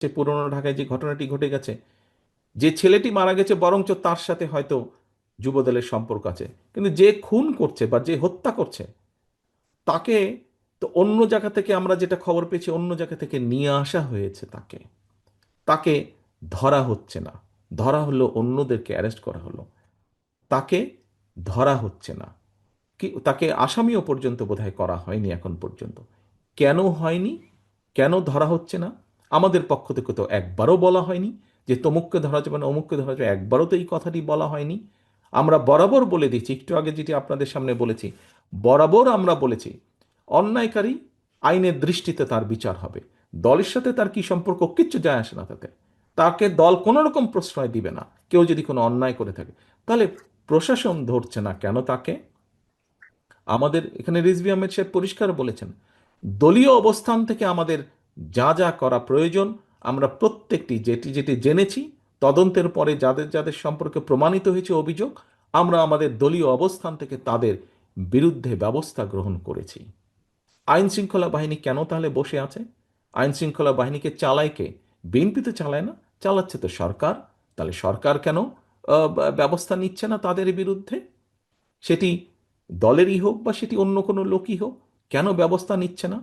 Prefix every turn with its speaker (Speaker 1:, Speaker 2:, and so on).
Speaker 1: যে পুরনো ঢাকায় যে ঘটনাটি ঘটে গেছে, যে ছেলেটি মারা গেছে বরঞ্চ তার সাথে হয়তো যুবদলের সম্পর্ক আছে, কিন্তু যে খুন করছে বা যে হত্যা করছে তাকে তো অন্য জায়গা থেকে, আমরা যেটা খবর পেয়েছি, অন্য জায়গা থেকে নিয়ে আসা হয়েছে। তাকে তাকে ধরা হচ্ছে না। ধরা হলো, অন্যদেরকে অ্যারেস্ট করা হলো, তাকে ধরা হচ্ছে না। কি, তাকে আসামিও পর্যন্ত বোধহয় করা হয়নি এখন পর্যন্ত। কেন হয়নি? কেন ধরা হচ্ছে না? আমাদের পক্ষ থেকে তো একবারও বলা হয়নি যে তমুককে ধরা যাবে না, অমুককে ধরা যাবে, একবারও তো এই কথাটি বলা হয়নি। আমরা বরাবর বলে দিচ্ছি, একটু আগে যেটি আপনাদের সামনে বলেছি, বরাবর আমরা বলেছি অন্যায়কারী আইনের দৃষ্টিতে তার বিচার হবে। দলের সাথে তার কি সম্পর্ক, কিচ্ছু যায় আসে না তাতে। তাকে দল কোনো রকম প্রশ্রয় দিবে না। কেউ যদি কোনো অন্যায় করে থাকে, তাহলে প্রশাসন ধরছে না কেন তাকে? আমাদের এখানে রিজভী আহমেদ সাহেব পরিষ্কার বলেছেন, দলীয় অবস্থান থেকে আমাদের যা যা করা প্রয়োজন, আমরা প্রত্যেকটি যেটি যেটি জেনেছি, তদন্তের পরে যাদের যাদের সম্পর্কে প্রমাণিত হয়েছে অভিযোগ, আমরা আমাদের দলীয় অবস্থান থেকে তাদের বিরুদ্ধে ব্যবস্থা গ্রহণ করেছি। আইন শৃঙ্খলা বাহিনী কেন তাহলে বসে আছে? আইন শৃঙ্খলা বাহিনীকে চালায় কে? বিএনপি তো চালায় না, চালাচ্ছে তো সরকার। তাহলে সরকার কেন ব্যবস্থা নিচ্ছে না তাদের বিরুদ্ধে? সেটি দলেরই হোক বা সেটি অন্য কোনো লোকই হোক, কেন ব্যবস্থা নিচ্ছে না?